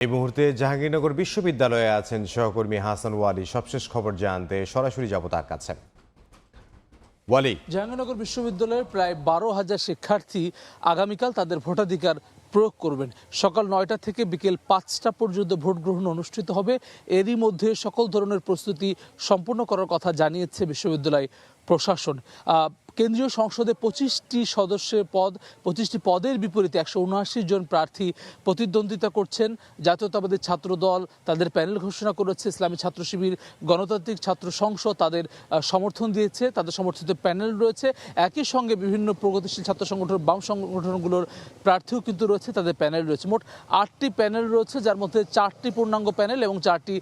এই মুহূর্তে জাহাঙ্গীরনগর বিশ্ববিদ্যালয়ে আছেন সহকর্মী হাসান ওয়ালি। সবশেষ খবর জানতে সরাসরি যাব তার কাছে। ওয়ালি, জাহাঙ্গীরনগর বিশ্ববিদ্যালয়ের প্রায় 12,000 শিক্ষার্থী আগামীকাল তাদের ভোটাধিকার প্রয়োগ করবেন। সকাল 9টা থেকে বিকেল 5টা পর্যন্ত ভোট গ্রহণ অনুষ্ঠিত হবে। এরই মধ্যে সকল ধরনের প্রস্তুতি সম্পূর্ণ করার কথা জানিয়েছে বিশ্ববিদ্যালয় প্রশাসন। কেন্দ্রীয় সংসদে 25টি পদের বিপরীতে 179 জন প্রার্থী প্রতিদ্বন্দ্বিতা করছেন। জাতীয়তাবাদী ছাত্র দল তাদের প্যানেল ঘোষণা করেছে, ইসলামী ছাত্র শিবির, গণতান্ত্রিক ছাত্র সংসদ তাদের সমর্থন দিয়েছে, তাদের সমর্থিত প্যানেল রয়েছে। একই সঙ্গে বিভিন্ন প্রগতিশীল ছাত্র সংগঠন, বাম সংগঠনগুলোর প্রার্থীও কিন্তু রয়েছে, তাদের প্যানেল রয়েছে। মোট 8টি প্যানেল রয়েছে, যার মধ্যে 4টি পূর্ণাঙ্গ প্যানেল এবং 4টি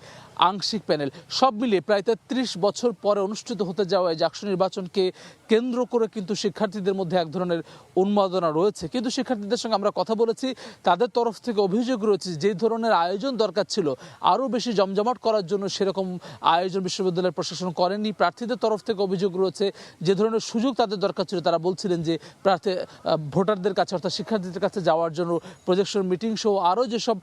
আংশিক প্যানেল। সব মিলিয়ে প্রায় 33 বছর পরে অনুষ্ঠিত হতে যাওয়া এই জাকসু নির্বাচনকে কেন্দ্র করে কিন্তু শিক্ষার্থীদের মধ্যে এক ধরনের উন্মাদনা রয়েছে। কিন্তু শিক্ষার্থীদের সঙ্গে আমরা কথা বলেছি, তাদের তরফ থেকে অভিযোগ রয়েছে যে ধরনের আয়োজন দরকার ছিল আরও বেশি জমজমাট করার জন্য সেরকম আয়োজন বিশ্ববিদ্যালয়ের প্রশাসন করেনি। প্রার্থীদের তরফ থেকে অভিযোগ রয়েছে যে ধরনের সুযোগ তাদের দরকার ছিল, তারা বলছিলেন যে ভোটারদের কাছে অর্থাৎ শিক্ষার্থীদের কাছে যাওয়ার জন্য প্রজেকশন, মিটিং সহ আরও যেসব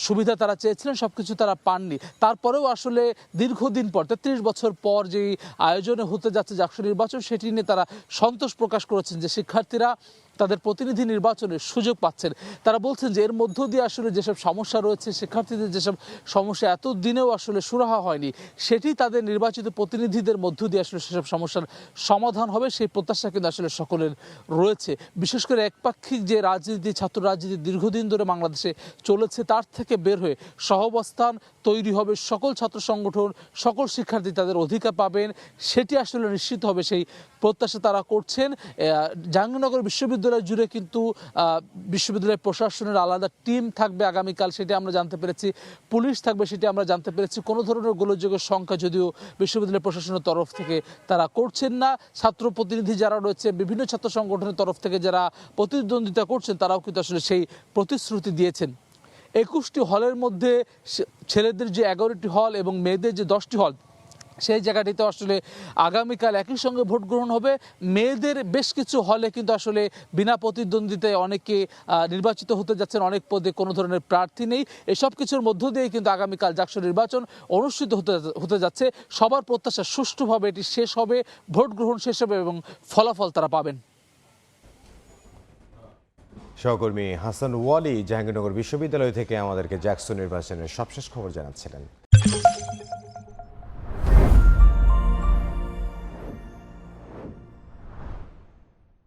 সুবিধা তারা চেয়েছিলেন সবকিছু তারা পাননি। তারপরেও আসলে দীর্ঘদিন পর 33 বছর পর যেই আয়োজনে হতে যাচ্ছে জাকসু নির্বাচন, সেটি নিয়ে তারা সন্তোষ প্রকাশ করেছেন যে শিক্ষার্থীরা তাদের প্রতিনিধি নির্বাচনের সুযোগ পাচ্ছেন। তারা বলছেন যে এর মধ্য দিয়ে আসলে যেসব সমস্যা রয়েছে, শিক্ষার্থীদের যেসব সমস্যা এতদিনেও আসলে সুরাহা হয়নি, সেটি তাদের নির্বাচিত প্রতিনিধিদের মধ্য দিয়ে আসলে সেসব সমস্যার সমাধান হবে, সেই প্রত্যাশা কিন্তু আসলে সকলের রয়েছে। বিশেষ করে একপাক্ষিক যে রাজনীতি, ছাত্র রাজনীতি দীর্ঘদিন ধরে বাংলাদেশে চলেছে, তার থেকে বের হয়ে সহাবস্থান তৈরি হবে, সকল ছাত্র সংগঠন, সকল শিক্ষার্থী তাদের অধিকার পাবেন, সেটি আসলে নিশ্চিত হবে, সেই প্রত্যাশা তারা করছেন। জাহাঙ্গীরনগর বিশ্ববিদ্যালয় জুড়ে কিন্তু বিশ্ববিদ্যালয় প্রশাসনের আলাদা টিম থাকবে আগামীকাল, সেটি আমরা জানতে পেরেছি। পুলিশ থাকবে, সেটি আমরা জানতে পেরেছি। কোনো ধরনের গোলযোগের সংখ্যা যদিও বিশ্ববিদ্যালয় প্রশাসনের তরফ থেকে তারা করছেন না। ছাত্র প্রতিনিধি যারা রয়েছে, বিভিন্ন ছাত্র সংগঠনের তরফ থেকে যারা প্রতিদ্বন্দ্বিতা করছেন, তারাও কিন্তু আসলে সেই প্রতিশ্রুতি দিয়েছেন। 21টি হলের মধ্যে ছেলেদের যে 11টি হল এবং মেয়েদের যে 10টি হল, সেই জায়গাটিতে আসলে আগামীকাল একই সঙ্গে ভোট গ্রহণ হবে। মেয়েদের বেশ কিছু হলে কিন্তু আসলে বিনা প্রতিদ্বন্দ্বিতায় অনেকে নির্বাচিত হতে যাচ্ছেন, অনেক পদে কোনো ধরনের প্রার্থী নেই। এসব কিছুর মধ্য দিয়ে কিন্তু আগামীকাল জাকসু নির্বাচন অনুষ্ঠিত হতে যাচ্ছে। সবার প্রত্যাশা সুষ্ঠুভাবে এটি শেষ হবে, ভোট গ্রহণ শেষ হবে এবং ফলাফল তারা পাবেন। সহকর্মী হাসান ওয়ালি জাহাঙ্গীরনগর বিশ্ববিদ্যালয় থেকে আমাদেরকে জাকসু নির্বাচনের সবশেষ খবর জানাচ্ছিলেন।